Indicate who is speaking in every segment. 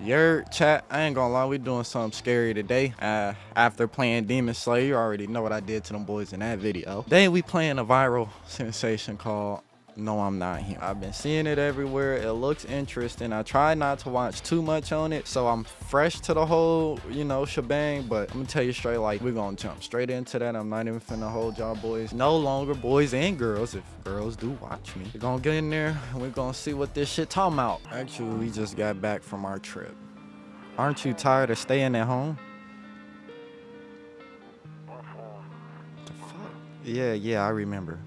Speaker 1: Your chat, I ain't gonna lie, we doing something scary today. After playing Demon Slayer, you already know what I did to them boys in that video. Today we playing a viral sensation called No I'm Not Here. I've been seeing it everywhere. It looks interesting. I try not to watch too much on it, so I'm fresh to the whole, shebang, but I'm gonna tell you straight, like, we're gonna jump straight into that. I'm not even finna hold y'all boys. No longer boys and girls, if girls do watch me. We're gonna get in there and we're gonna see what this shit talking about. Actually, we just got back from our trip. Aren't you tired of staying at home? The fuck? Yeah, I remember.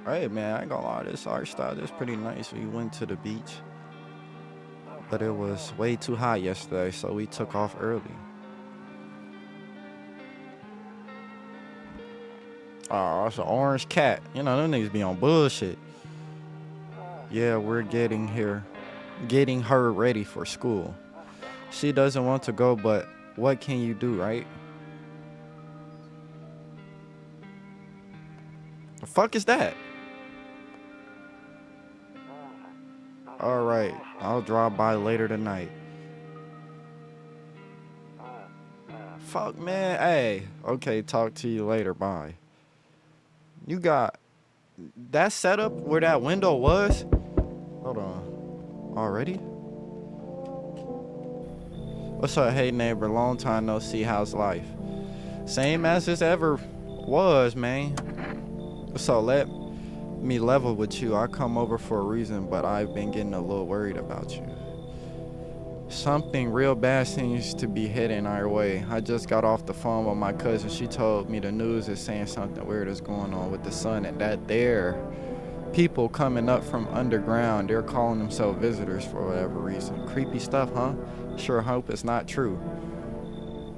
Speaker 1: Hey man, I ain't gonna lie, this art style is pretty nice. We went to the beach, but it was way too hot yesterday, so we took off early. Oh, it's an orange cat. You know, them niggas be on bullshit. Yeah, we're getting her ready for school. She doesn't want to go, but what can you do, right? The fuck is that? All right, I'll drop by later tonight. Fuck, man. Hey, okay, talk to you later. Bye. You got that setup where that window was? Hold on. Already? What's up, hey neighbor? Long time no see. How's life? Same as this ever was, man. So let me level with you. I come over for a reason, but I've been getting a little worried about you. Something real bad seems to be heading our way. I just got off the phone with my cousin. She told me the news is saying something weird is going on with the sun, and that there people coming up from underground. They're calling themselves visitors for whatever reason. Creepy stuff, huh? Sure hope it's not true.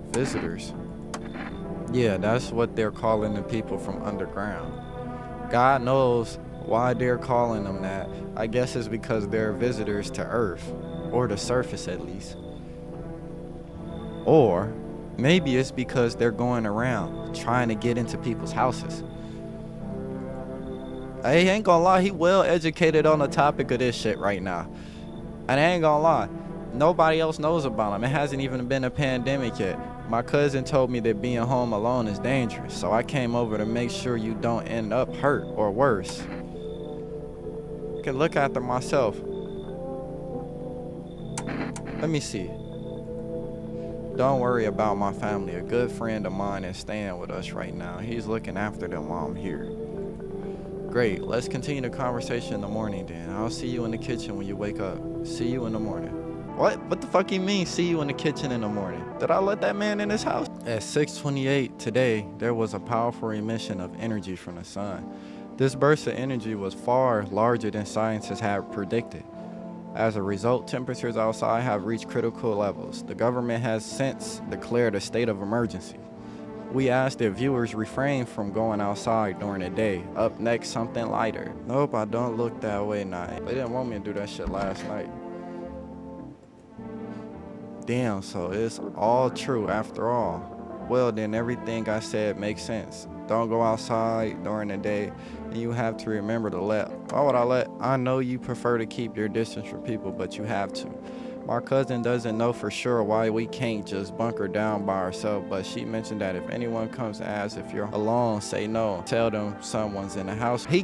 Speaker 1: Visitors. Yeah, that's what they're calling the people from underground. God knows why they're calling them that. I guess it's because they're visitors to Earth, or the surface at least. Or maybe it's because they're going around trying to get into people's houses. I ain't gonna lie, he well educated on the topic of this shit right now. And I ain't gonna lie, nobody else knows about him. It hasn't even been a pandemic yet. My cousin told me that being home alone is dangerous, so I came over to make sure you don't end up hurt or worse. I can look after myself. Let me see. Don't worry about my family. A good friend of mine is staying with us right now. He's looking after them while I'm here. Great, let's continue the conversation in the morning then. I'll see you in the kitchen when you wake up. See you in the morning. What the fuck you mean, see you in the kitchen in the morning? Did I let that man in his house? At 6:28 today, there was a powerful emission of energy from the sun. This burst of energy was far larger than scientists had predicted. As a result, temperatures outside have reached critical levels. The government has since declared a state of emergency. We asked that viewers refrain from going outside during the day. Up next, something lighter. Nope, I don't look that way now. They didn't want me to do that shit last night. Damn, so it's all true after all. Well, then everything I said makes sense. Don't go outside during the day, and you have to remember to let. Why would I let? I know you prefer to keep your distance from people, but you have to. My cousin doesn't know for sure why we can't just bunker down by ourselves, but she mentioned that if anyone comes to ask if you're alone, say no. Tell them someone's in the house. I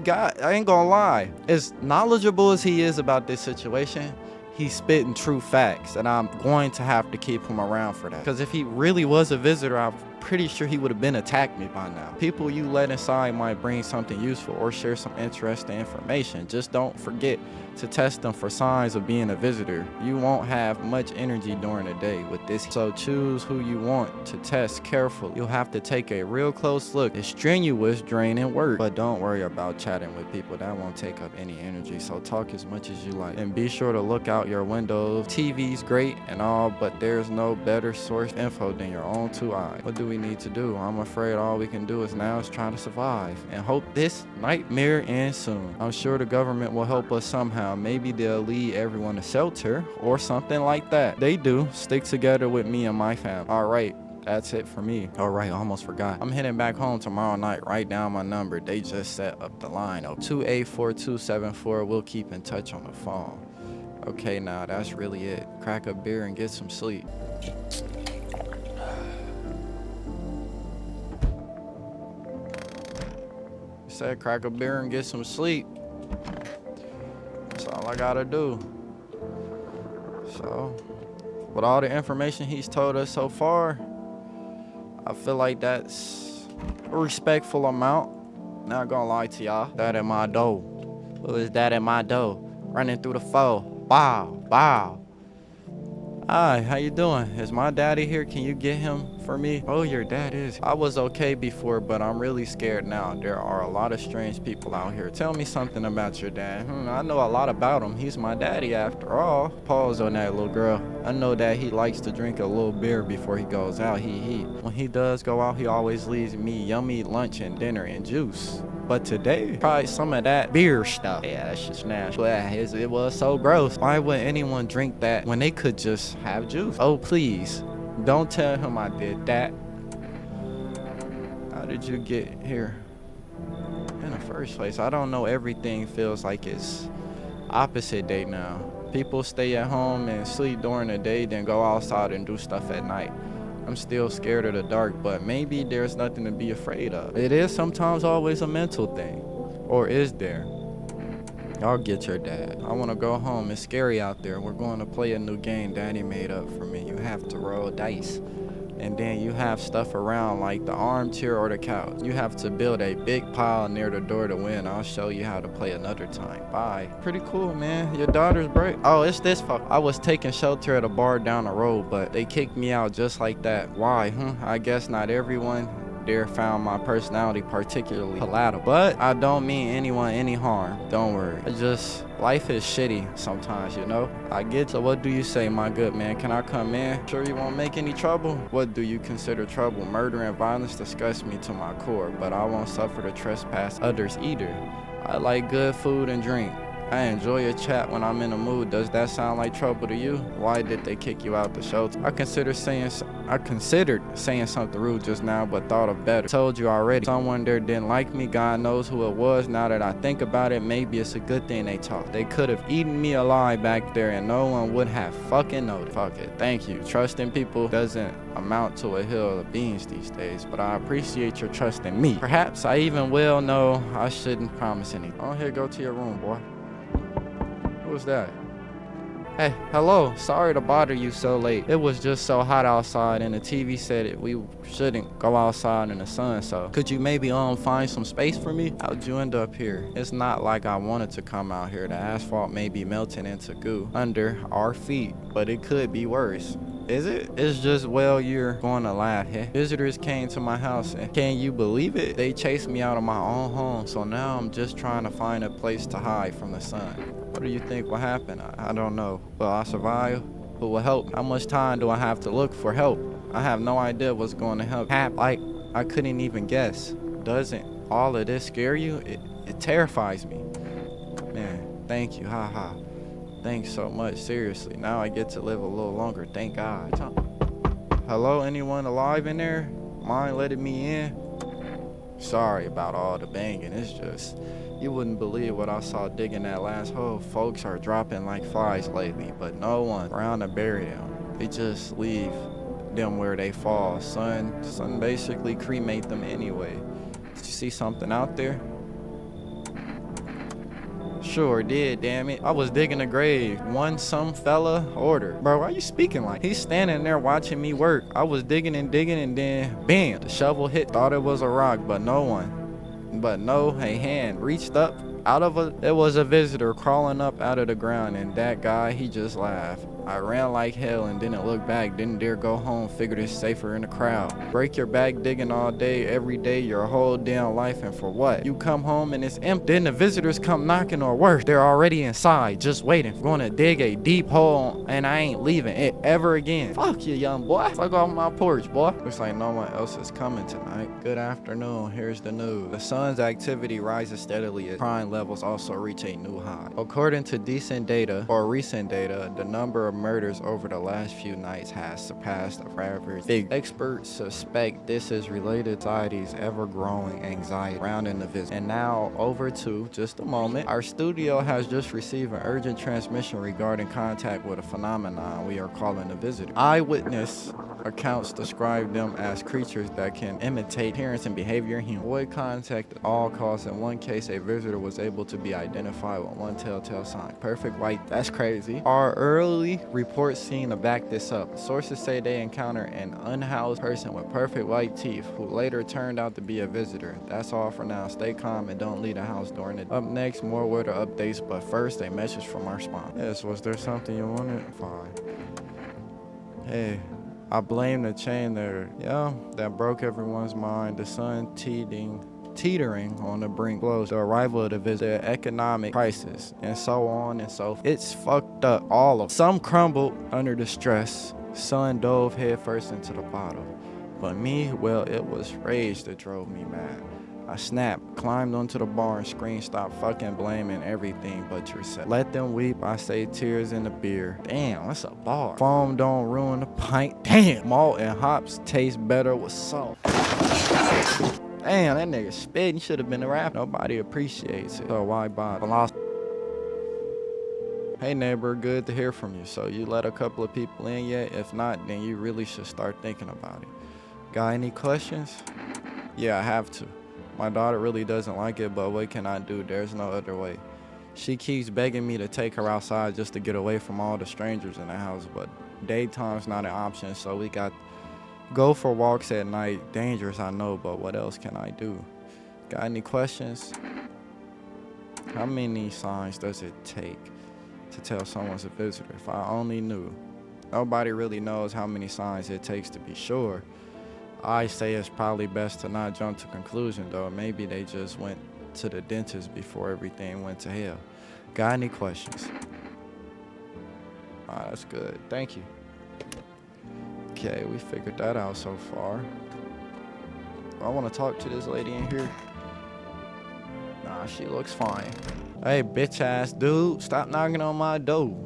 Speaker 1: ain't gonna lie, as knowledgeable as he is about this situation, he's spitting true facts, and I'm going to have to keep him around for that. Because if he really was a visitor, I'm pretty sure he would have been attacked me by now. People you let inside might bring something useful or share some interesting information. Just don't forget to test them for signs of being a visitor. You won't have much energy during the day with this, so choose who you want to test carefully. You'll have to take a real close look. It's strenuous, draining work, but don't worry about chatting with people. That won't take up any energy, so talk as much as you like. And be sure to look out your windows. TV's great and all, but there's no better source of info than your own two eyes. What do we need to do? I'm afraid all we can do is try to survive and hope this nightmare ends soon. I'm sure the government will help us somehow. Maybe they'll lead everyone to shelter or something like that. They do. Stick together with me and my family. All right, That's it for me. All right, almost forgot. I'm heading back home tomorrow night. Write down my number. They just set up the line. 284274. We'll keep in touch on the phone. Okay, now that's really it. Crack a beer and get some sleep. Said crack a beer and get some sleep. That's all I gotta do. So, with all the information he's told us so far, I feel like that's a respectful amount. Not gonna lie to y'all. That in my dough. Who is that in my dough? Running through the foe. Wow, wow. Hi, how you doing? Is my daddy here? Can you get him for me? Oh, your dad is. I was okay before, but I'm really scared now. There are a lot of strange people out here. Tell me something about your dad. I know a lot about him. He's my daddy after all. Pause on that, little girl. I know that he likes to drink a little beer before he goes out. When he does go out, he always leaves me yummy lunch and dinner and juice. But today, probably some of that beer stuff. Yeah, that's just nasty. It was so gross. Why would anyone drink that when they could just have juice? Oh, please. Don't tell him I did that. How did you get here in the first place? I don't know. Everything feels like it's opposite day now. People stay at home and sleep during the day, then go outside and do stuff at night. I'm still scared of the dark, but maybe there's nothing to be afraid of. It is sometimes always a mental thing. Or is there? I'll get your dad. I want to go home. It's scary out there. We're going to play a new game Daddy made up for me. You have to roll dice. And then you have stuff around like the armchair or the couch. You have to build a big pile near the door to win. I'll show you how to play another time. Bye. Pretty cool, man. Your daughter's brave. Oh, it's this fuck. I was taking shelter at a bar down the road, but they kicked me out just like that. Why? I guess not everyone there found my personality particularly palatable. But I don't mean anyone any harm. Don't worry. Life is shitty sometimes, you know? I get to. What do you say, my good man? Can I come in? Sure you won't make any trouble? What do you consider trouble? Murder and violence disgust me to my core, but I won't suffer to trespass others either. I like good food and drink. I enjoy a chat when I'm in the mood. Does that sound like trouble to you? Why did they kick you out the shelter? I considered saying something rude just now, but thought of better. Told you already. Someone there didn't like me. God knows who it was. Now that I think about it, maybe it's a good thing they talked. They could have eaten me alive back there and no one would have fucking noticed. Fuck it. Thank you. Trusting people doesn't amount to a hill of beans these days, but I appreciate your trust in me. Perhaps I even will know I shouldn't promise anything. On here, go to your room, boy. Who's that? Hey, hello. Sorry to bother you so late. It was just so hot outside and the TV said we shouldn't go outside in the sun, so could you maybe find some space for me? How'd you end up here? It's not like I wanted to come out here. The asphalt may be melting into goo under our feet, but it could be worse. Is it? It's just, well, you're going to laugh, eh? Visitors came to my house and can you believe it? They chased me out of my own home, so now I'm just trying to find a place to hide from the sun. What do you think will happen? I don't know. Will I survive? Who will help? How much time do I have to look for help? I have no idea what's going to help. Like, I couldn't even guess. Doesn't all of this scare you? It terrifies me. Man, thank you, haha. Thanks so much, seriously. Now I get to live a little longer, thank God. Hello, anyone alive in there? Mind letting me in? Sorry about all the banging, it's just, you wouldn't believe what I saw digging that last hole. Folks are dropping like flies lately, but no one around to bury them. They just leave them where they fall. Sun basically cremate them anyway. Did you see something out there? Sure did, damn it. I was digging a grave. Some fella ordered. Bro, why you speaking like? He's standing there watching me work. I was digging and then bam, the shovel hit. Thought it was a rock, but a hand reached up out of it was a visitor crawling up out of the ground, and that guy, he just laughed. I ran like hell and didn't look back, didn't dare go home, figured it's safer in the crowd. Break your back digging all day, every day, your whole damn life, and for what? You come home and it's empty. Then the visitors come knocking, or worse, they're already inside, just waiting. Gonna dig a deep hole, and I ain't leaving it ever again. Fuck you, young boy. Fuck off my porch, boy. Looks like no one else is coming tonight. Good afternoon, here's the news. The sun's activity rises steadily as crime levels also reach a new high. According to recent data, the number of murders over the last few nights has surpassed the average figure. Experts suspect this is related to society's ever-growing anxiety surrounding the visit. And now over to just a moment. Our studio has just received an urgent transmission regarding contact with a phenomenon we are calling a visitor. Eyewitness accounts describe them as creatures that can imitate appearance and behavior in humans. Avoid contact at all costs. In one case, a visitor was able to be identified with one telltale sign. Perfect white. That's crazy. Our early reports seem to back this up. Sources say they encountered an unhoused person with perfect white teeth who later turned out to be a visitor. That's all for now. Stay calm and don't leave the house during it. Up next, more weather updates, but first, a message from our sponsor. Yes, was there something you wanted? Fine. Hey. I blame the chain there. Yeah, that broke everyone's mind. The sun teetering on the brink, blows the arrival of the visitor, economic crisis, and so on and so forth. It's fucked up, all of it. Some crumbled under the stress. Sun dove headfirst into the bottle. But me, well, it was rage that drove me mad. I snapped, climbed onto the bar and screamed, stop fucking blaming everything but yourself. Let them weep, I say tears in the beer. Damn, that's a bar. Foam don't ruin the pint. Damn, malt and hops taste better with salt. Damn, that nigga spitting should have been a rap. Nobody appreciates it, so why bother? Hey neighbor, good to hear from you. So you let a couple of people in yet? If not, then you really should start thinking about it. Got any questions? Yeah, I have to. My daughter really doesn't like it, but what can I do? There's no other way. She keeps begging me to take her outside just to get away from all the strangers in the house, but daytime's not an option, so we got go for walks at night. Dangerous, I know, but what else can I do? Got any questions? How many signs does it take to tell someone's a visitor? If I only knew. Nobody really knows how many signs it takes to be sure. I say it's probably best to not jump to conclusion, though. Maybe they just went to the dentist before everything went to hell. Got any questions? That's good. Thank you. Okay, we figured that out so far. I want to talk to this lady in here. Nah, she looks fine. Hey, bitch ass dude, stop knocking on my door.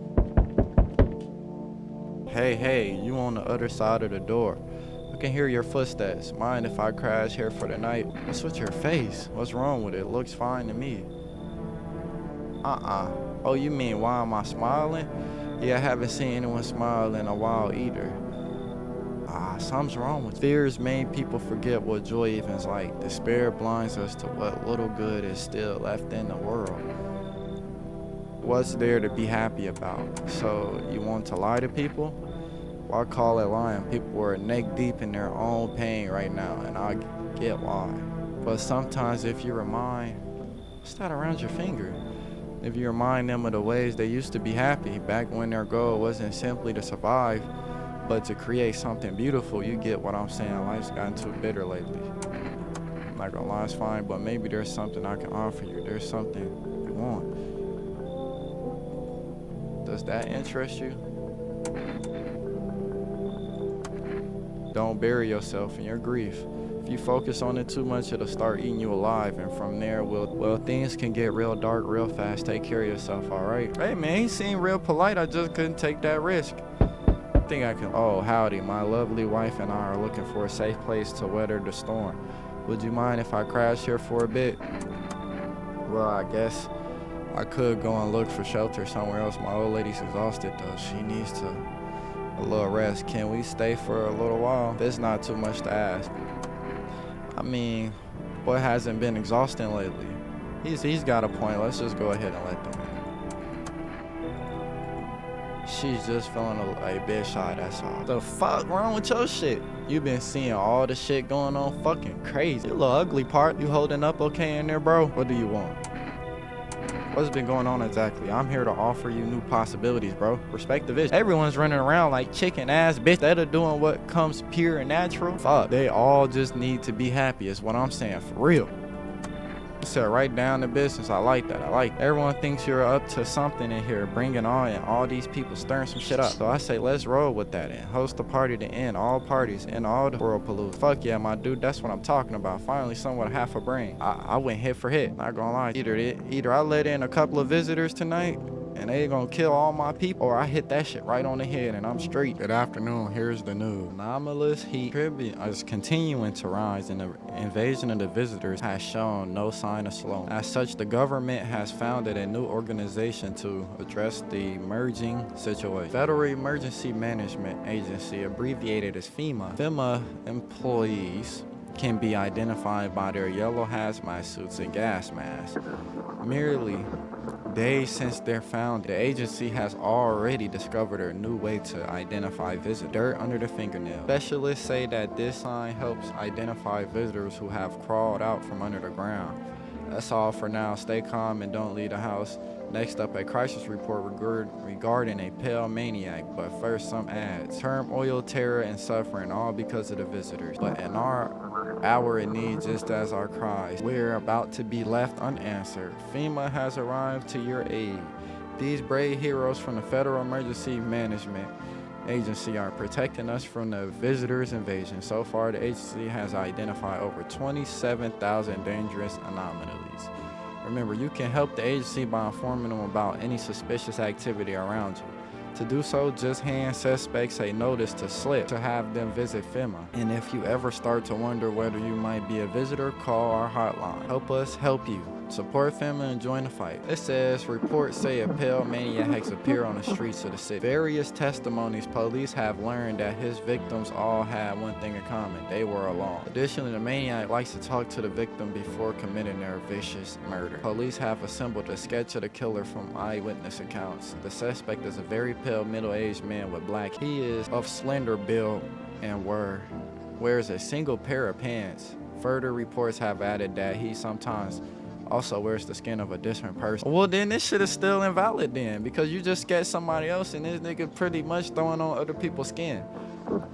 Speaker 1: Hey, you on the other side of the door. I can hear your footsteps. Mind if I crash here for the night? What's with your face? What's wrong with it? Looks fine to me. Oh, you mean why am I smiling? Yeah, I haven't seen anyone smile in a while either. Something's wrong with fears made people forget what joy even is like. Despair blinds us to what little good is still left in the world. What's there to be happy about? So you want to lie to people? Why call it lying? People are neck deep in their own pain right now, and I get why. But sometimes if you remind, what's that around your finger? If you remind them of the ways they used to be happy, back when their goal wasn't simply to survive, but to create something beautiful, you get what I'm saying. Life's gotten too bitter lately. I'm not gonna lie, it's fine, but maybe there's something I can offer you. There's something you want. Does that interest you? Don't bury yourself in your grief. If you focus on it too much, it'll start eating you alive, and from there, well, things can get real dark real fast. Take care of yourself, all right? Hey, man, he seemed real polite. I just couldn't take that risk. I think I can. Oh, howdy. My lovely wife and I are looking for a safe place to weather the storm. Would you mind if I crash here for a bit? Well, I guess I could go and look for shelter somewhere else. My old lady's exhausted, though. She needs a little rest. Can we stay for a little while? That's not too much to ask. I mean, what hasn't been exhausting lately? He's got a point. Let's just go ahead and let them in. She's just feeling a bit shy, that's all. The fuck wrong with your shit? You been seeing all the shit going on, fucking crazy. You little ugly part, you holding up okay in there, bro? What do you want? What's been going on exactly? I'm here to offer you new possibilities, bro. Respect the vision. Everyone's running around like chicken ass bitch. Instead of doing what comes pure and natural, fuck. They all just need to be happy is what I'm saying, for real. He said, right down to business. I like that. I like that. Everyone thinks you're up to something in here, bringing on and all these people stirring some shit up. So I say, let's roll with that and host a party to end all parties and all the world pollute. Fuck yeah, my dude. That's what I'm talking about. Finally, someone with half a brain. I went hit for hit. Not gonna lie. Either I let in a couple of visitors tonight and they gonna kill all my people, or I hit that shit right on the head and I'm straight. Good afternoon, here's the news. Anomalous heat tribute is continuing to rise and the invasion of the visitors has shown no sign of slowing. As such, the government has founded a new organization to address the emerging situation. Federal Emergency Management Agency, abbreviated as FEMA. FEMA employees can be identified by their yellow hazmat suits and gas masks. Merely days since their founding, the agency has already discovered a new way to identify visitors. Dirt under the fingernail. Specialists say that this sign helps identify visitors who have crawled out from under the ground. That's all for now. Stay calm and don't leave the house. Next up, a crisis report regarding a pale maniac, but first some ads. Turmoil, terror, and suffering, all because of the visitors. But in our hour in need, just as our cries, we're about to be left unanswered. FEMA has arrived to your aid. These brave heroes from the Federal Emergency Management Agency are protecting us from the visitors' invasion. So far, the agency has identified over 27,000 dangerous anomalies. Remember, you can help the agency by informing them about any suspicious activity around you. To do so, just hand suspects a notice to slip to have them visit FEMA. And if you ever start to wonder whether you might be a visitor, call our hotline. Help us help you. Support FEMA and join the fight. It says, reports say a pale maniac has appeared on the streets of the city. Various testimonies, police have learned that his victims all had one thing in common. They were alone. Additionally, the maniac likes to talk to the victim before committing their vicious murder. Police have assembled a sketch of the killer from eyewitness accounts. The suspect is a very pale, middle-aged man with black. He is of slender build and wears a single pair of pants. Further reports have added that he sometimes also wears the skin of a different person. Well, then this shit is still invalid then, because you just sketched somebody else and this nigga pretty much throwing on other people's skin.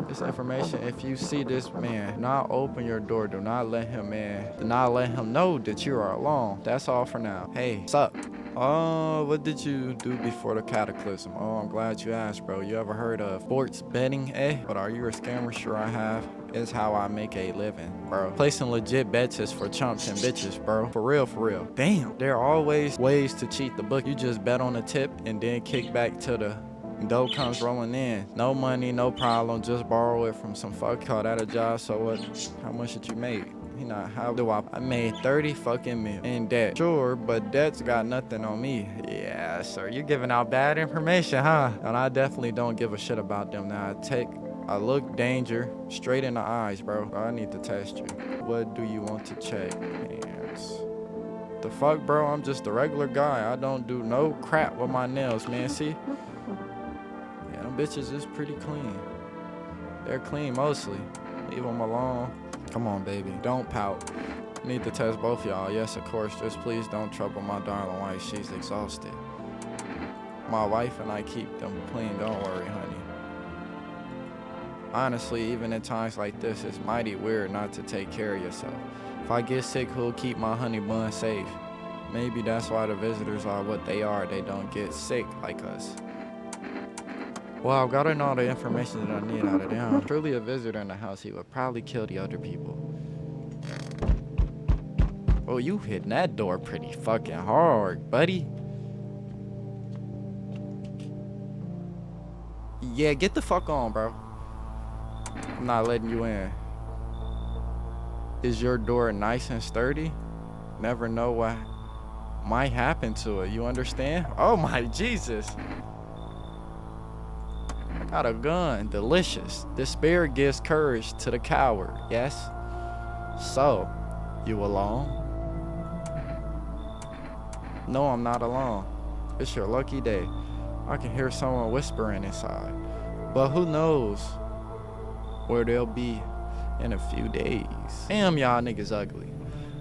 Speaker 1: This information, if you see this man, do not open your door. Do not let him in. Do not let him know that you are alone. That's all for now. Hey, what's up? Oh, what did you do before the cataclysm? Oh, I'm glad you asked, bro. You ever heard of sports betting, eh? But are you a scammer? Sure I have. It's how I make a living, bro. Placing legit bets is for chumps and bitches, bro. For real, for real. Damn. There are always ways to cheat the book. You just bet on the tip and then kick back till the dough comes rolling in. No money, no problem. Just borrow it from some fuck called at a job. So what? How much did you make? You know, how do I made 30 fucking mil in debt. Sure, but debt's got nothing on me. Yeah, sir, you're giving out bad information, huh? And I definitely don't give a shit about them. Now, I look danger straight in the eyes, bro. I need to test you. What do you want to check? Hands. The fuck, bro? I'm just a regular guy. I don't do no crap with my nails, man. See? Yeah, them bitches is pretty clean. They're clean mostly. Leave them alone. Come on, baby. Don't pout. Need to test both y'all. Yes, of course. Just please don't trouble my darling wife. She's exhausted. My wife and I keep them clean. Don't worry, honey. Honestly, even in times like this, it's mighty weird not to take care of yourself. If I get sick, who'll keep my honey bun safe? Maybe that's why the visitors are what they are. They don't get sick like us. Well, I've gotten all the information that I need out of them. Truly a visitor in the house, he would probably kill the other people. Oh, you hitting that door pretty fucking hard, buddy. Yeah, get the fuck on, bro. I'm not letting you in. Is your door nice and sturdy? Never know what might happen to it, you understand? Oh my Jesus. Got a gun, delicious. Despair gives courage to the coward, yes? So, you alone? No, I'm not alone. It's your lucky day. I can hear someone whispering inside. But who knows where they'll be in a few days. Damn, y'all niggas ugly.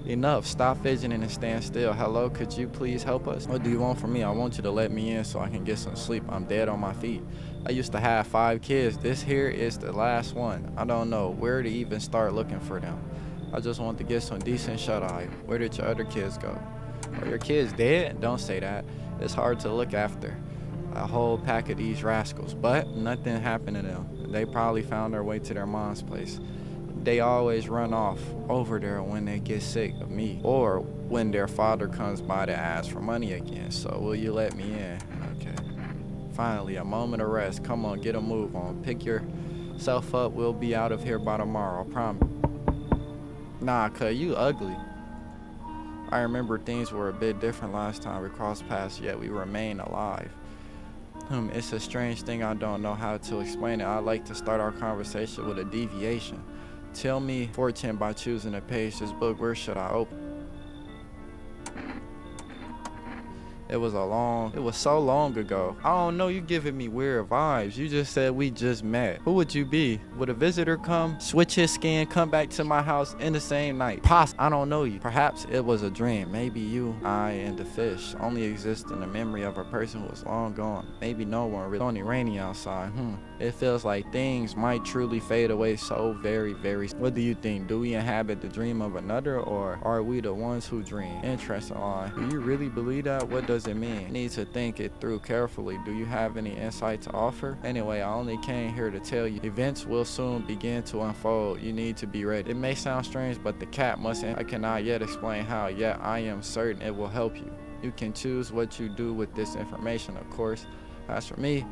Speaker 1: Enough, stop fidgeting and stand still. Hello, could you please help us? What do you want from me? I want you to let me in so I can get some sleep. I'm dead on my feet. I used to have 5 kids. This here is the last one. I don't know where to even start looking for them. I just want to get some decent shut-eye. Where did your other kids go? Are your kids dead? Don't say that. It's hard to look after a whole pack of these rascals, but nothing happened to them. They probably found their way to their mom's place. They always run off over there when they get sick of me or when their father comes by to ask for money again. So will you let me in? Okay. Finally, a moment of rest. Come on, get a move on. Pick yourself up. We'll be out of here by tomorrow, I promise. Nah, cuz you ugly. I remember things were a bit different last time we crossed paths, yet we remain alive. It's a strange thing, I don't know how to explain it. I'd like to start our conversation with a deviation. Tell me fortune by choosing a page. This book, where should I open? It was so long ago. I don't know, you giving me weird vibes. You just said we just met. Who would you be? Would a visitor come, switch his skin, come back to my house in the same night? I don't know you. Perhaps it was a dream. Maybe you, I, and the fish only exist in the memory of a person who is long gone. Maybe no one really. It's only rainy outside. It feels like things might truly fade away so very, very soon. What do you think? Do we inhabit the dream of another, or are we the ones who dream? Interesting line. Do you really believe that? What does it mean? You need to think it through carefully. Do you have any insight to offer? Anyway, I only came here to tell you. Events will soon begin to unfold. You need to be ready. It may sound strange, but the cat mustn't. I cannot yet explain how, yet I am certain it will help you. You can choose what you do with this information, of course. As for me,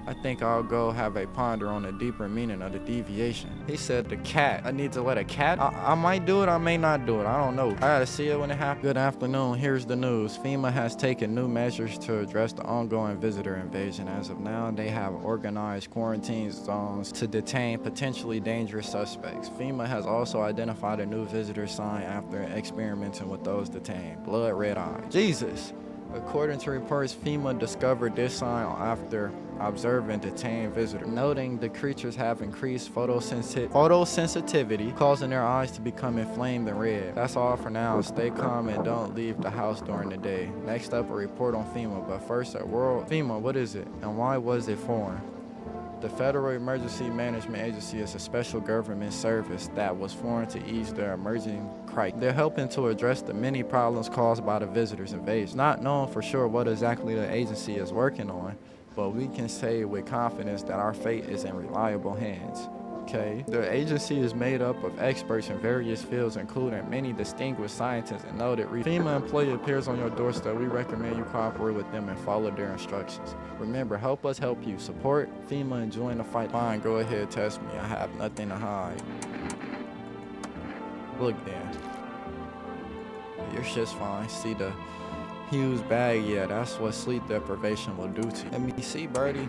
Speaker 1: I think I'll go have a ponder on the deeper meaning of the deviation. He said the cat. I need to let a cat? I might do it, I may not do it. I don't know. I gotta see it when it happens. Good afternoon. Here's the news. FEMA has taken new measures to address the ongoing visitor invasion. As of now, they have organized quarantine zones to detain potentially dangerous suspects. FEMA has also identified a new visitor sign after experimenting with those detained. Blood red eye. Jesus. According to reports, FEMA discovered this sign after observing detained visitors, noting the creatures have increased photosensitivity, causing their eyes to become inflamed and red. That's all for now. Stay calm and don't leave the house during the day. Next up, a report on FEMA, but first, FEMA, what is it, and why was it formed? The Federal Emergency Management Agency is a special government service that was formed to ease their emerging crisis. They're helping to address the many problems caused by the visitors' invasion. Not knowing for sure what exactly the agency is working on, but we can say with confidence that our fate is in reliable hands. Okay. The agency is made up of experts in various fields, including many distinguished scientists and noted researchers. FEMA employee appears on your doorstep. We recommend you cooperate with them and follow their instructions. Remember, help us help you. Support FEMA and join the fight. Fine, go ahead, test me. I have nothing to hide. Look then. Your shit's fine. See the huge bag? Yeah, that's what sleep deprivation will do to you. Let me see, birdie.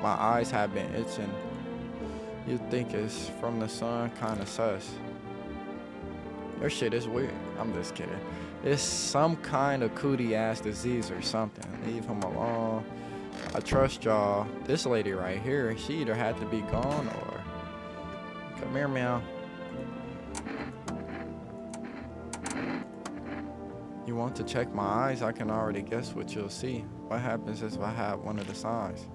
Speaker 1: My eyes have been itching. You'd think it's from the sun, kinda sus. Your shit is weird. I'm just kidding. It's some kind of cootie ass disease or something. Leave him alone. I trust y'all. This lady right here, she either had to be gone or... Come here, meow. You want to check my eyes? I can already guess what you'll see. What happens if I have one of the signs?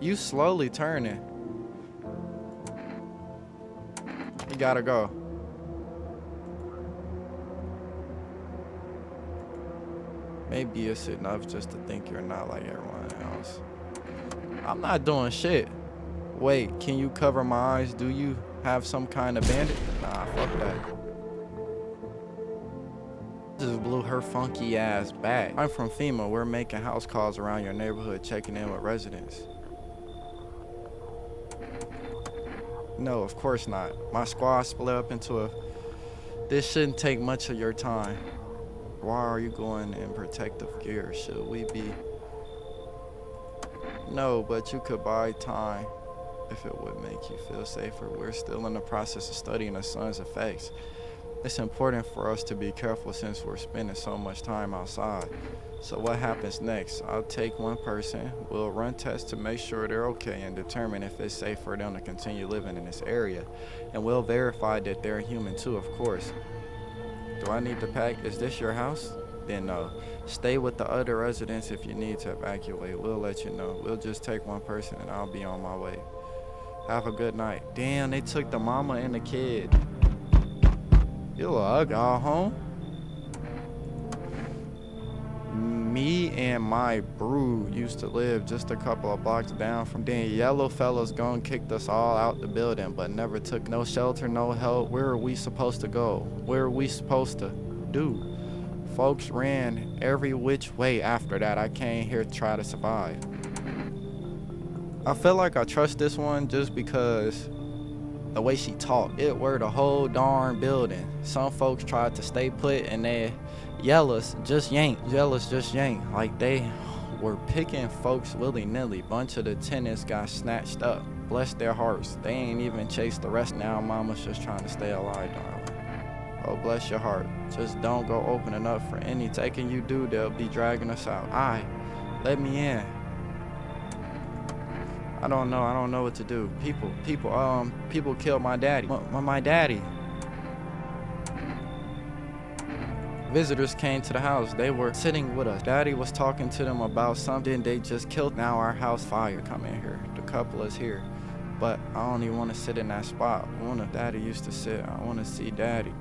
Speaker 1: You slowly turning. You gotta go. Maybe it's enough just to think you're not like everyone else. I'm not doing shit. Wait, can you cover my eyes? Do you have some kind of bandage? Nah, fuck that. Just blew her funky ass back. I'm from FEMA. We're making house calls around your neighborhood, checking in with residents. No, of course not. My squad split up into a... This shouldn't take much of your time. Why are you going in protective gear? Should we be... No, but you could buy time if it would make you feel safer. We're still in the process of studying the sun's effects. It's important for us to be careful since we're spending so much time outside. So what happens next? I'll take one person, we'll run tests to make sure they're okay and determine if it's safe for them to continue living in this area. And we'll verify that they're human too, of course. Do I need to pack? Is this your house? Then no. Stay with the other residents if you need to evacuate. We'll let you know. We'll just take one person and I'll be on my way. Have a good night. Damn, they took the mama and the kid. You look ugly. All home? Me and my brood used to live just a couple of blocks down from then. Yellow fellas gone kicked us all out the building, but never took no shelter, no help. Where are we supposed to go? Where are we supposed to do? Folks ran every which way after that. I came here to try to survive. I feel like I trust this one just because the way she talked. It were the whole darn building. Some folks tried to stay put and they yellows just yank. Like they were picking folks willy-nilly. Bunch of the tenants got snatched up. Bless their hearts. They ain't even chased the rest. Now mama's just trying to stay alive, darling. Oh, bless your heart. Just don't go opening up for any taking you do. They'll be dragging us out. Let me in. I don't know what to do. People killed my daddy. My daddy. Visitors came to the house. They were sitting with us. Daddy was talking to them about something they just killed. Now our house fire come in here. The couple is here. But I don't even want to sit in that spot. Daddy used to sit. I want to see daddy.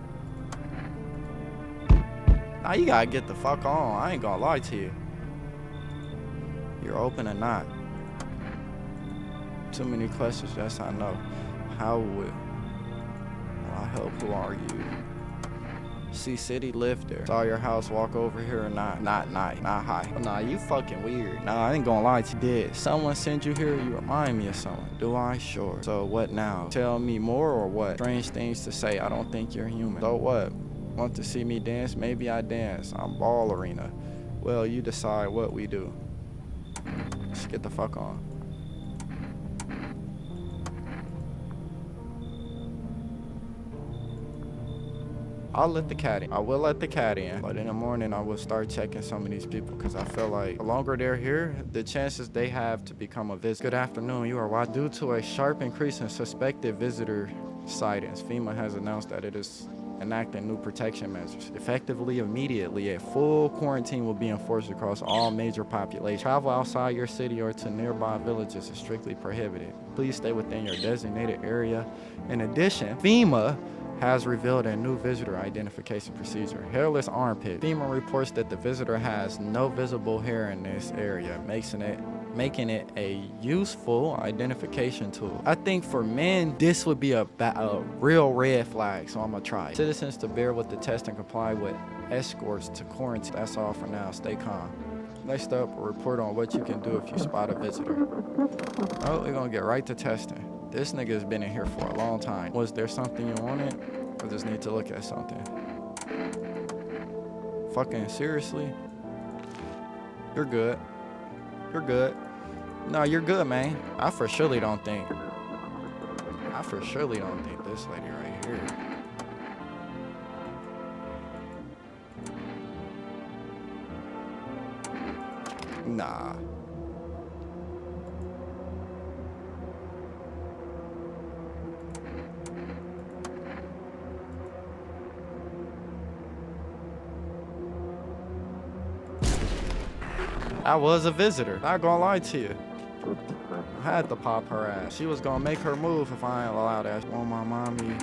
Speaker 1: Now you gotta get the fuck on. I ain't gonna lie to you. You're open or not? Too many questions, yes I know. How would I help? Who are you? See City lived there. Saw your house, walk over here or not? Not high. Nah, you fucking weird. Nah, I ain't gonna lie to you. Did someone send you here? You remind me of someone. Do I? Sure. So what now? Tell me more or what? Strange things to say. I don't think you're human. So what? Want to see me dance? Maybe I dance. I'm ball arena. Well, you decide what we do. Let's get the fuck on. I'll let the cat in. I will let the cat in. But in the morning, I will start checking some of these people because I feel like the longer they're here, the chances they have to become a visitor. Good afternoon. You are watching. Due to a sharp increase in suspected visitor sightings, FEMA has announced that it is enacting new protection measures. Effectively, immediately, a full quarantine will be enforced across all major populations. Travel outside your city or to nearby villages is strictly prohibited. Please stay within your designated area. In addition, FEMA has revealed a new visitor identification procedure. Hairless armpit. FEMA reports that the visitor has no visible hair in this area, making it a useful identification tool. I think for men, this would be a real red flag, so I'm gonna try it. Citizens to bear with the test and comply with escorts to quarantine. That's all for now. Stay calm. Next up, a report on what you can do if you spot a visitor. Oh, we're gonna get right to testing. This nigga has been in here for a long time. Was there something you wanted? I just need to look at something. Fucking seriously? You're good. You're good. No, you're good, man. I for surely don't think this lady right here. Nah. I was a visitor. Not gonna lie to you. I had to pop her ass. She was gonna make her move if I ain't allowed that. Oh, my mommy.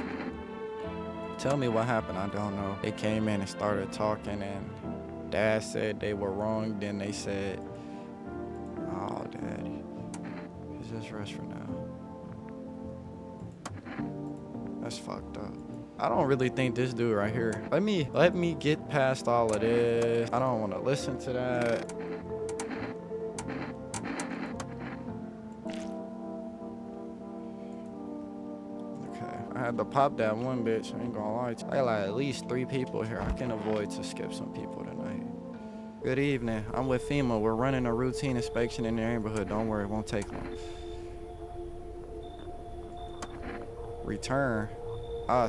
Speaker 1: Tell me what happened. I don't know. They came in and started talking, and Dad said they were wrong. Then they said, "Oh, Daddy, just rest for now." That's fucked up. I don't really think this dude right here. Let me get past all of this. I don't want to listen to that. I had to pop that one bitch. I ain't gonna lie to you. I got like at least 3 people here. I can avoid to skip some people tonight. Good evening. I'm with FEMA. We're running a routine inspection in the neighborhood. Don't worry, it won't take long. Return.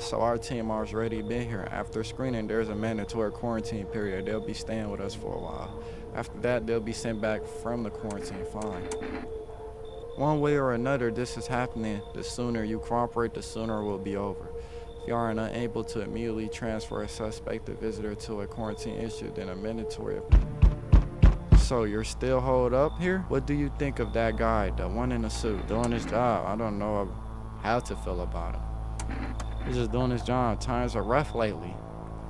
Speaker 1: So our team has already been here. After screening, there's a mandatory quarantine period. They'll be staying with us for a while. After that, they'll be sent back from the quarantine. Fine. One way or another, this is happening. The sooner you cooperate, the sooner it will be over. If you are unable to immediately transfer a suspected visitor to a quarantine issue, then a mandatory. So you're still holed up here? What do you think of that guy, the one in the suit, doing his job? I don't know. how to feel about him. He's just doing his job. Times are rough lately.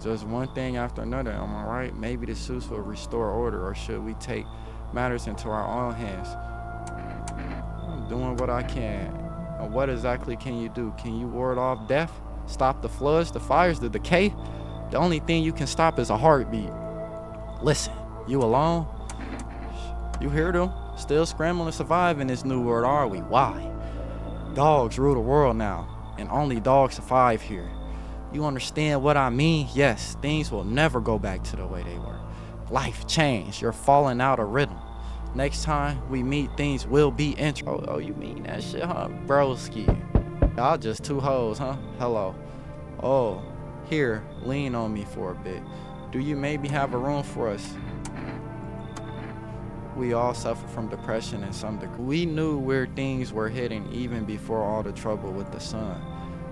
Speaker 1: Just one thing after another, am I right? Maybe the suits will restore order, or should we take matters into our own hands? I'm doing what I can. And what exactly can you do? Can you ward off death? Stop the floods, the fires, the decay? The only thing you can stop is a heartbeat. Listen, you alone? You hear them? Still scrambling to survive in this new world, are we? Why? Dogs rule the world now, and only dogs survive here. You understand what I mean? Yes, things will never go back to the way they were. Life changed. You're falling out of rhythm. Next time we meet, things will be interesting. Oh, you mean that shit, huh? Broski. Y'all just two hoes, huh? Hello. Oh, here, lean on me for a bit. Do you maybe have a room for us? We all suffer from depression in some degree. We knew where things were heading even before all the trouble with the sun.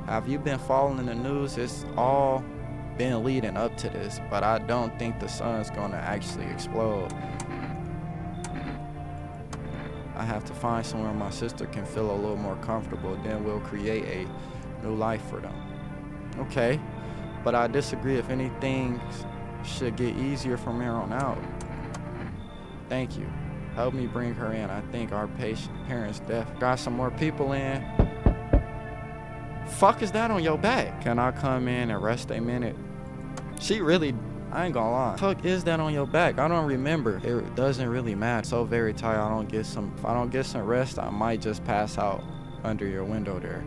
Speaker 1: Have you been following the news? It's all been leading up to this, but I don't think the sun's gonna actually explode. I have to find somewhere my sister can feel a little more comfortable, then we'll create a new life for them. Okay, but I disagree. If anything should get easier from here on out. Thank you. Help me bring her in. I think our parents' death got some more people in. Fuck is that on your back? Can I come in and rest a minute? She really, I ain't gonna lie. Fuck is that on your back? I don't remember. It doesn't really matter. So very tired. If I don't get some rest, I might just pass out under your window there.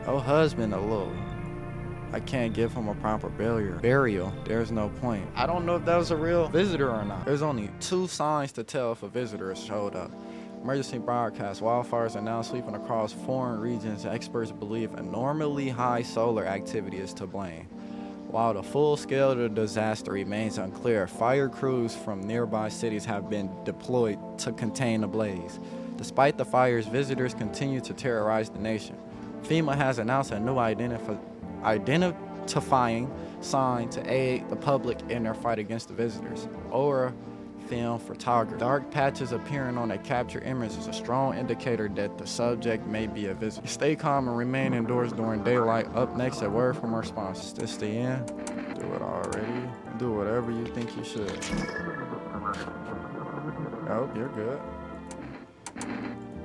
Speaker 1: Oh, husband, a little. I can't give him a proper burial. There's no point. I don't know if that was a real visitor or not. There's only 2 signs to tell if a visitor has showed up. Emergency broadcast. Wildfires are now sweeping across foreign regions. Experts believe abnormally high solar activity is to blame. While the full scale of the disaster remains unclear, fire crews from nearby cities have been deployed to contain the blaze. Despite the fires, visitors continue to terrorize the nation. FEMA has announced a new identifying sign to aid the public in their fight against the visitors. Aura film photography. Dark patches appearing on a captured image is a strong indicator that the subject may be a visitor. Stay calm and remain indoors during daylight. Up next, a word from our sponsor. Is this the end? Do it already. Do whatever you think you should. Oh, you're good.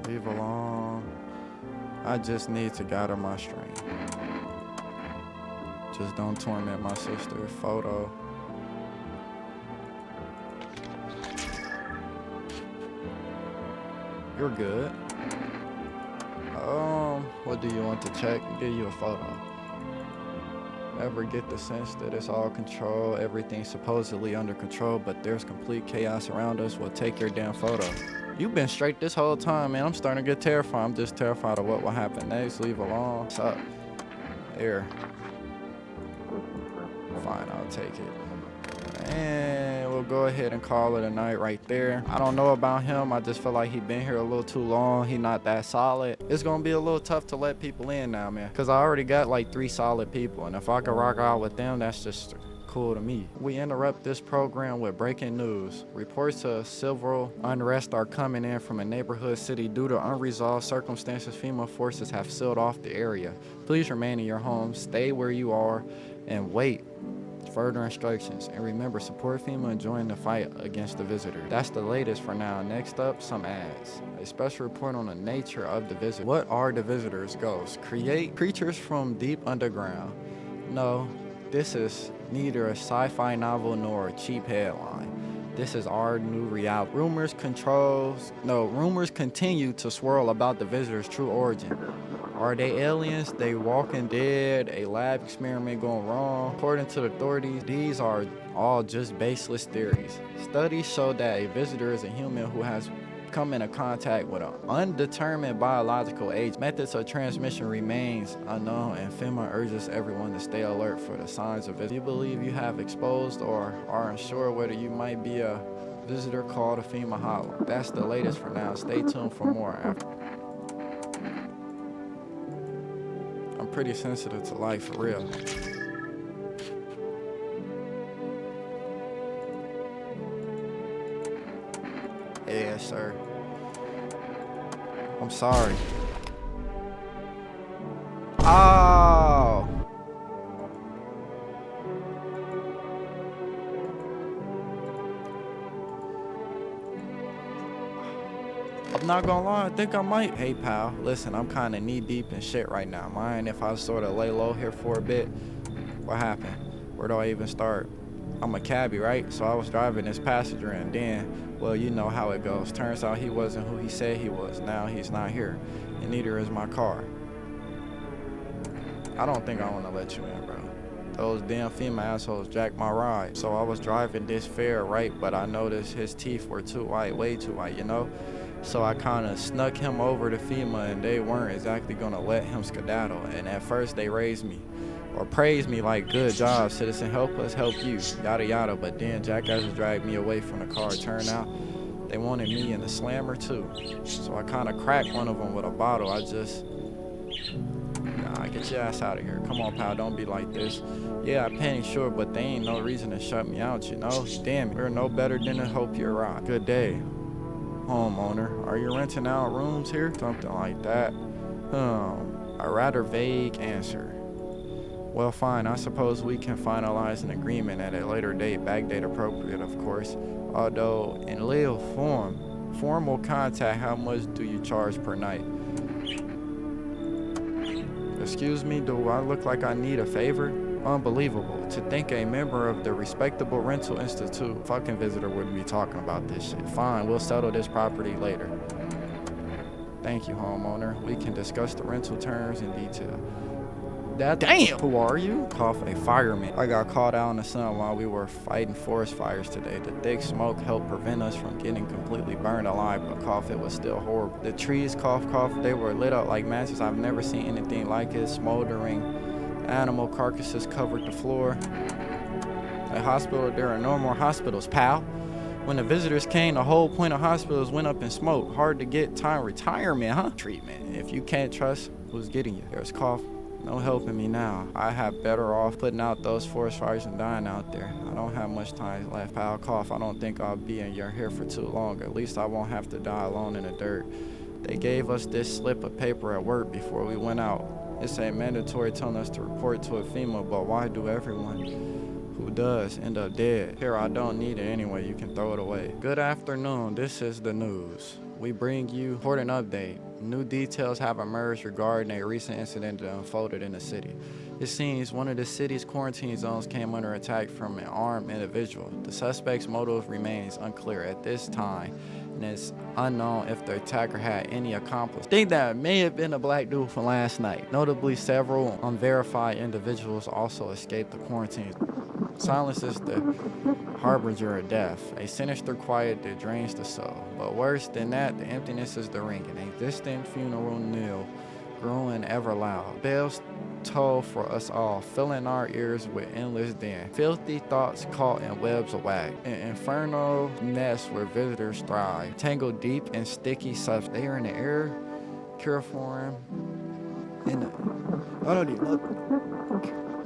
Speaker 1: Leave alone. I just need to gather my strength. Just don't torment my sister. Photo. You're good. What do you want to check? Give you a photo. Ever get the sense that it's all control, everything's supposedly under control, but there's complete chaos around us? Well, take your damn photo. You've been straight this whole time, man. I'm starting to get terrified. I'm just terrified of what will happen next. Leave alone. What's up? Here. Fine, I'll take it. And we'll go ahead and call it a night right there. I don't know about him. I just feel like he been here a little too long. He not that solid. It's gonna be a little tough to let people in now, man, because I already got like 3 solid people, and if I can rock out with them, that's just cool to me. We interrupt this program with breaking news. Reports of civil unrest are coming in from a neighborhood city. Due to unresolved circumstances, FEMA forces have sealed off the area. Please remain in your homes, stay where you are, and wait further instructions. And remember, support FEMA and join the fight against the visitor. That's the latest for now. Next up, some ads. A special report on the nature of the visitor. What are the visitors' ghosts? Create creatures from deep underground. No, this is neither a sci-fi novel nor a cheap headline. This is our new reality. Rumors continue to swirl about the visitor's true origin. Are they aliens? They walking dead? A lab experiment going wrong? According to the authorities, these are all just baseless theories. Studies show that a visitor is a human who has come into contact with an undetermined biological age. Methods of transmission remains unknown, and FEMA urges everyone to stay alert for the signs of it. If you believe you have exposed or are unsure whether you might be a visitor, call the FEMA hotline. That's the latest for now. Stay tuned for more after. I'm pretty sensitive to life, for real. Yes, sir. I'm sorry. I'm not gonna lie, I think I might. Hey pal, listen, I'm kinda knee deep in shit right now. Mind if I sorta lay low here for a bit? What happened? Where do I even start? I'm a cabbie, right? So I was driving this passenger and then, well, you know how it goes. Turns out he wasn't who he said he was. Now he's not here. And neither is my car. I don't think I wanna let you in, bro. Those damn female assholes jacked my ride. So I was driving this fair, right? But I noticed his teeth were too white, way too white, you know? So I kinda snuck him over to FEMA and they weren't exactly gonna let him skedaddle. And at first they raised me. Or praised me like, good job, citizen, help us help you, yada yada. But then jackasses dragged me away from the car. Turned out they wanted me in the slammer too. So I kinda cracked one of them with a bottle. Nah, get your ass out of here. Come on, pal, don't be like this. Yeah, I panicked, sure, but they ain't no reason to shut me out, you know? Damn it, we're no better than to hope you're right. Good day, homeowner. Are you renting out rooms here? Something like that. A rather vague answer. Well, fine, I suppose we can finalize an agreement at a later date, backdate appropriate, of course. Although, in lieu formal contact, how much do you charge per night? Excuse me, do I look like I need a favor? Unbelievable. To think a member of the Respectable Rental Institute fucking visitor wouldn't be talking about this shit. Fine, we'll settle this property later. Thank you, homeowner. We can discuss the rental terms in detail. Damn! Who are you? Cough, a fireman. I got caught out in the sun while we were fighting forest fires today. The thick smoke helped prevent us from getting completely burned alive, but cough, it was still horrible. The trees, cough, they were lit up like matches. I've never seen anything like it. Smoldering animal carcasses covered the floor. A hospital, there are no more hospitals, pal. When the visitors came, the whole point of hospitals went up in smoke. Hard to get time retirement, huh? Treatment. If you can't trust who's getting you. There's cough. No helping me now. I have better off putting out those forest fires and dying out there. I don't have much time left. Pal, cough, I don't think I'll be in your hair for too long. At least I won't have to die alone in the dirt. They gave us this slip of paper at work before we went out. It's a mandatory telling us to report to a FEMA, but why do everyone who does end up dead? Here, I don't need it anyway. You can throw it away. Good afternoon. This is the news. We bring you important update. New details have emerged regarding a recent incident that unfolded in the city. It seems one of the city's quarantine zones came under attack from an armed individual. The suspect's motive remains unclear at this time, and it's unknown if the attacker had any accomplice. Think that may have been a black dude from last night. Notably, several unverified individuals also escaped the quarantine. Silence is the harbinger of death, a sinister quiet that drains the soul. But worse than that, the emptiness is the ringing, a distant funeral knell, growing ever loud. Bells toll for us all, filling our ears with endless din. Filthy thoughts caught in webs of wax, an infernal nest where visitors thrive, tangled deep in sticky substance. They are in the air, chloroform, I don't even look.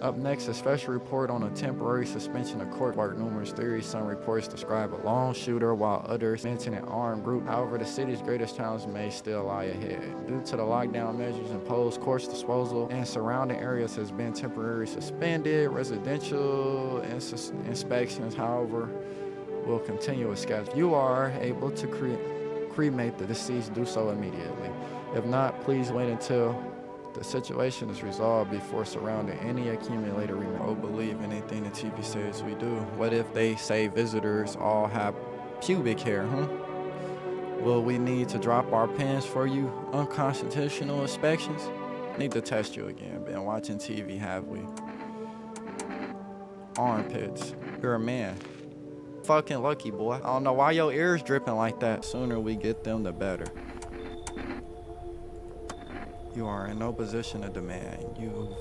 Speaker 1: Up next, a special report on a temporary suspension of court work. Numerous theories. Some reports describe a lone shooter, while others mention an armed group. However, the city's greatest challenge may still lie ahead. Due to the lockdown measures imposed, course disposal and surrounding areas has been temporarily suspended. Residential inspections, however, will continue as scheduled. You are able to cremate the deceased. Do so immediately. If not, please wait until the situation is resolved before surrounding any accumulated remains. Oh, believe anything the TV says we do. What if they say visitors all have pubic hair, huh? Will we need to drop our pens for you unconstitutional inspections? Need to test you again. Been watching TV, have we? Armpits. You're a man. Fucking lucky, boy. I don't know why your ears dripping like that. Sooner we get them, the better. You are in no position to demand. You've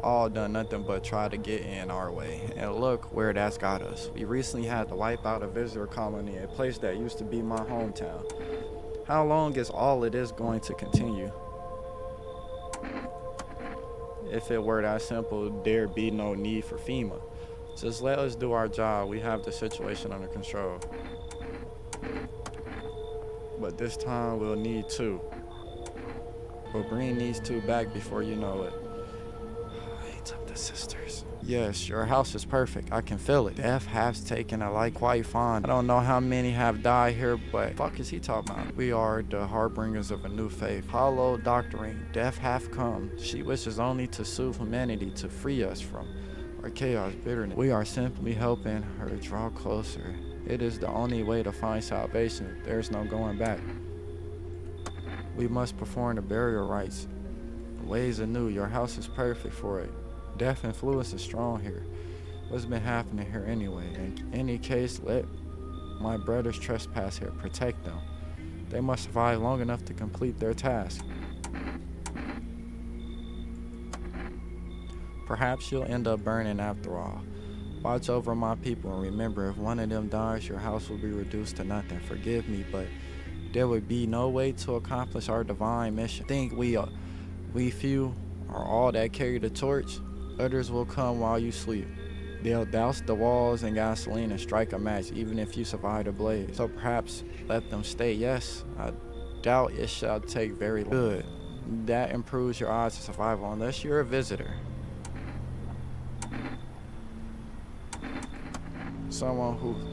Speaker 1: all done nothing but try to get in our way. And look where that's got us. We recently had to wipe out a visitor colony, a place that used to be my hometown. How long is all of this going to continue? If it were that simple, there'd be no need for FEMA. Just let us do our job. We have the situation under control. But this time we'll need two. We'll bring these two back before you know it. I hate up the sisters. Yes, your house is perfect. I can feel it. Death has taken a like quite fond. I don't know how many have died here, but fuck is he talking about? We are the harbingers of a new faith. Hollow doctoring. Death hath come. She wishes only to soothe humanity, to free us from our chaos, bitterness. We are simply helping her draw closer. It is the only way to find salvation. There's no going back. We must perform the burial rites. Ways anew. Your house is perfect for it. Death influence is strong here. What's been happening here anyway? In any case, let my brothers trespass here. Protect them. They must survive long enough to complete their task. Perhaps you'll end up burning after all. Watch over my people and remember, if one of them dies, your house will be reduced to nothing. Forgive me, but there would be no way to accomplish our divine mission. Think we few are all that carry the torch. Others will come while you sleep. They'll douse the walls in gasoline and strike a match, even if you survive the blaze. So perhaps let them stay. Yes, I doubt it shall take very long. Good. That improves your odds of survival, unless you're a visitor. Someone who's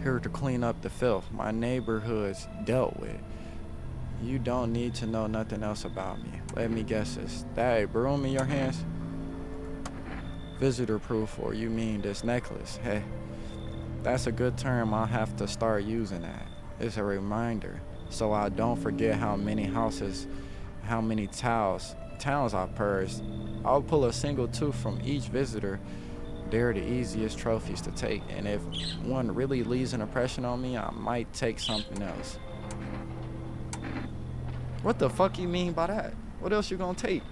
Speaker 1: here to clean up the filth my neighborhood's dealt with. You don't need to know nothing else about me. Let me guess this. That a broom in your hands? Visitor proof, or you mean this necklace? Hey, that's a good term. I'll have to start using that. It's a reminder, so I don't forget how many houses, how many towns I've purged. I'll pull a single tooth from each visitor. They're the easiest trophies to take, and if one really leaves an impression on me, I might take something else. What the fuck you mean by that? What else you gonna take?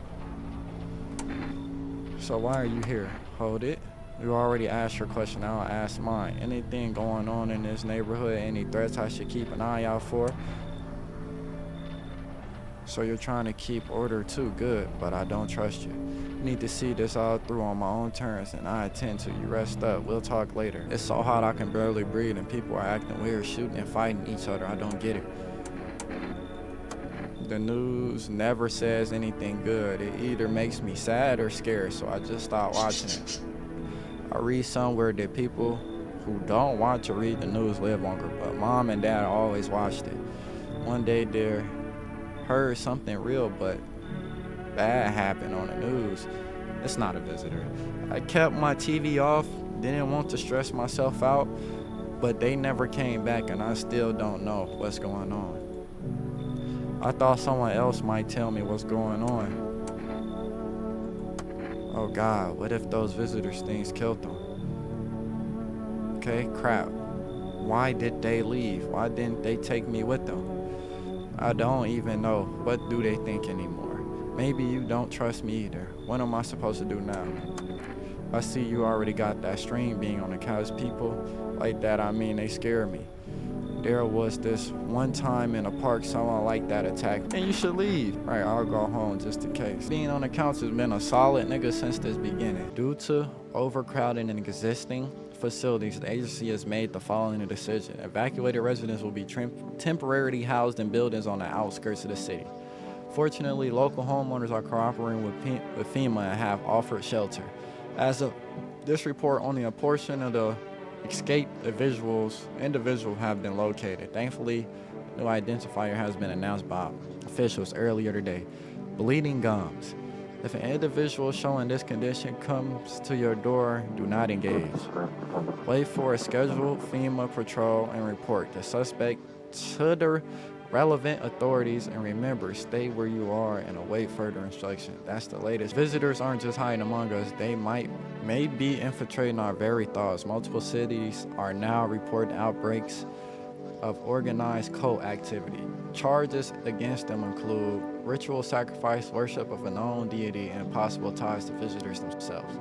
Speaker 1: So why are you here? Hold it. You already asked your question, I'll ask mine. Anything going on in this neighborhood? Any threats I should keep an eye out for? So you're trying to keep order too? Good, but I don't trust you. You need to see this all through on my own terms, and I intend to. You rest up. We'll talk later. It's so hot I can barely breathe, and people are acting weird, shooting and fighting each other. I don't get it. The news never says anything good. It either makes me sad or scared, so I just stopped watching it. I read somewhere that people who don't watch or read the news live longer, but mom and dad always watched it. One day they heard something real but bad happen on the news. It's not a visitor. I kept my TV off, didn't want to stress myself out, but they never came back, and I still don't know what's going on. I thought someone else might tell me what's going on. Oh God, what if those visitors things killed them? Okay, crap. Why did they leave? Why didn't they take me with them? I don't even know. What do they think anymore? Maybe you don't trust me either. What am I supposed to do now? I see you already got that stream being on the couch. People like that, I mean, they scare me. There was this one time in a park someone like that attacked me. And you should leave. Right, I'll go home just in case. Being on the couch has been a solid nigga since this beginning. Due to overcrowding in existing facilities, the agency has made the following decision. Evacuated residents will be temporarily housed in buildings on the outskirts of the city. Fortunately, local homeowners are cooperating with FEMA and have offered shelter. As of this report, only a portion of the escaped individuals have been located. Thankfully, no identifier has been announced by officials earlier today. Bleeding gums. If an individual showing this condition comes to your door, do not engage. Wait for a scheduled FEMA patrol and report the suspect to the relevant authorities, and remember, stay where you are and await further instruction. That's the latest. Visitors aren't just hiding among us. They may be infiltrating our very thoughts. Multiple cities are now reporting outbreaks of organized cult activity. Charges against them include ritual sacrifice, worship of a known deity, and possible ties to visitors themselves.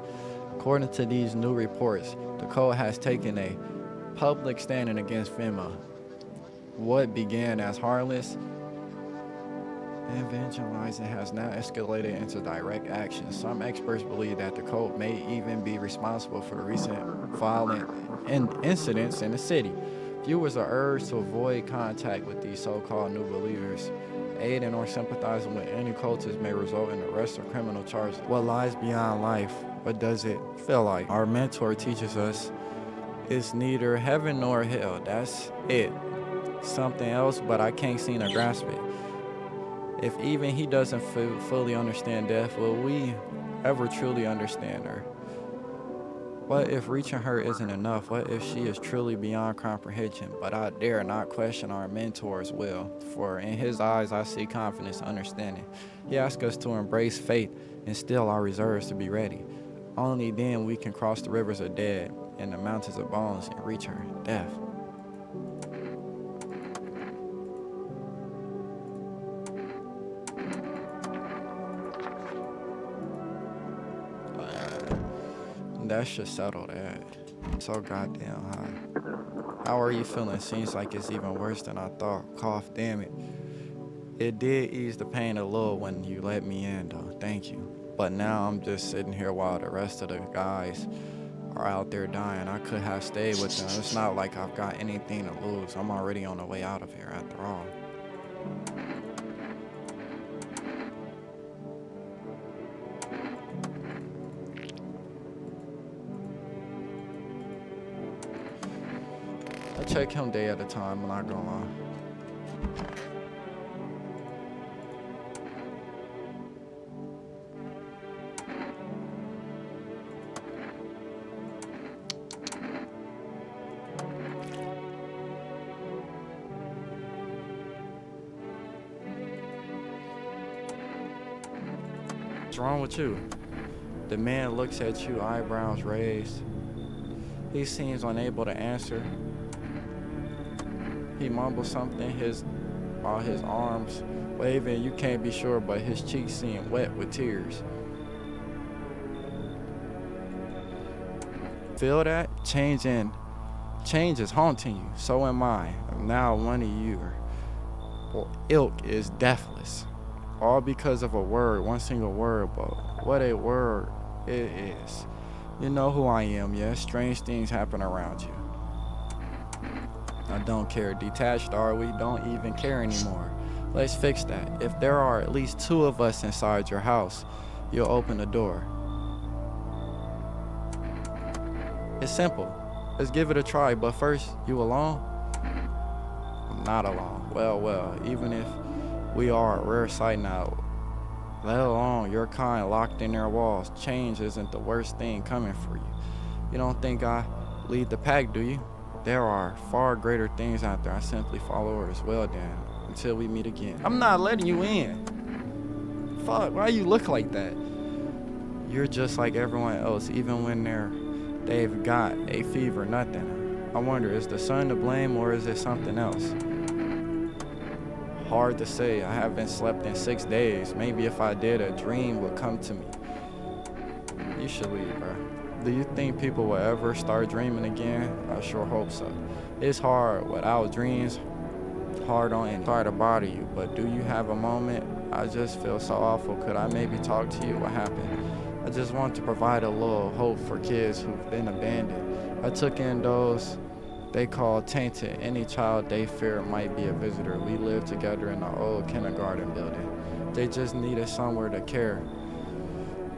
Speaker 1: According to these new reports, the cult has taken a public standing against FEMA. What began as harmless evangelizing has now escalated into direct action. Some experts believe that the cult may even be responsible for the recent violent incidents in the city. Viewers are urged to avoid contact with these so-called new believers. Aiding or sympathizing with any cultists may result in arrest or criminal charges. What lies beyond life? What does it feel like? Our mentor teaches us it's neither heaven nor hell. That's it. Something else, but I can't seem to grasp it. If even he doesn't fully understand death, will we ever truly understand her? What if reaching her isn't enough? What if she is truly beyond comprehension? But I dare not question our mentor's will, for in his eyes I see confidence and understanding. He asks us to embrace faith and still our reserves to be ready. Only then we can cross the rivers of dead and the mountains of bones and reach her, death. That should settle that. So goddamn high. How are you feeling? Seems like it's even worse than I thought. Cough, damn it. It did ease the pain a little when you let me in though, thank you. But now I'm just sitting here while the rest of the guys are out there dying. I could have stayed with them. It's not like I've got anything to lose. I'm already on the way out of here after all. I check him day at a time, I'm not gonna lie. What's wrong with you? The man looks at you, eyebrows raised. He seems unable to answer. He mumbles something, while his arms waving. You can't be sure, but his cheeks seem wet with tears. Feel that? Change is haunting you. So am I. Now one of your ilk is deathless. All because of a word, one single word, but what a word it is. You know who I am, yes? Strange things happen around you. I don't care. Detached are we? Don't even care anymore. Let's fix that. If there are at least two of us inside your house, you'll open the door. It's simple. Let's give it a try, but first, you alone? I'm not alone. Well, even if we are a rare sight now, let alone your kind locked in their walls, change isn't the worst thing coming for you. You don't think I lead the pack, do you? There are far greater things out there. I simply follow orders. Well then, until we meet again. I'm not letting you in. Fuck, why you look like that? You're just like everyone else, even when they've got a fever, nothing. I wonder, is the sun to blame or is it something else? Hard to say. I haven't slept in 6 days. Maybe if I did, a dream would come to me. You should leave, bro. Do you think people will ever start dreaming again? I sure hope so. It's hard without dreams. Hard on any. Sorry to bother you, but do you have a moment? I just feel so awful. Could I maybe talk to you? What happened? I just want to provide a little hope for kids who've been abandoned. I took in those they call tainted. Any child they fear might be a visitor. We lived together in the old kindergarten building. They just needed somewhere to care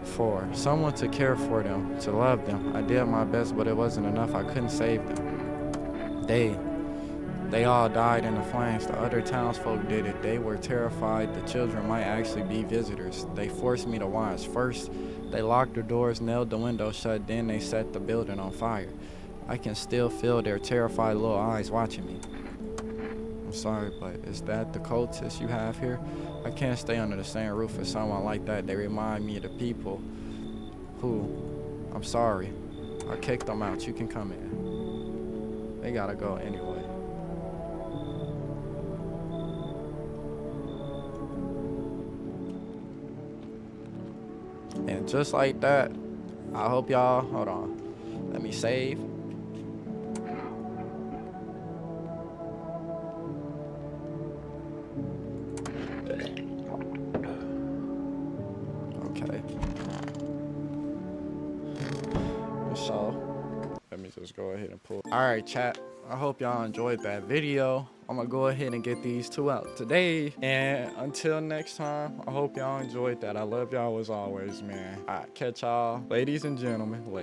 Speaker 1: for, someone to care for them, to love them. I did my best, but it wasn't enough. I couldn't save them. They all died in the flames. The other townsfolk did it. They were terrified the children might actually be visitors. They forced me to watch. First, they locked the doors, nailed the windows shut, then they set the building on fire. I can still feel their terrified little eyes watching me. I'm sorry, but is that the cultists you have here? I can't stay under the same roof as someone like that. They remind me of the people who, I'm sorry, I kicked them out. You can come in. They gotta go anyway. And just like that, I hope y'all, hold on, let me save. Okay. So, Let me just go ahead and pull. All right, chat. I hope y'all enjoyed that video. I'm gonna go ahead and get these 2 out today. And until next time, I hope y'all enjoyed that. I love y'all as always, man. All right, catch y'all, ladies and gentlemen, later.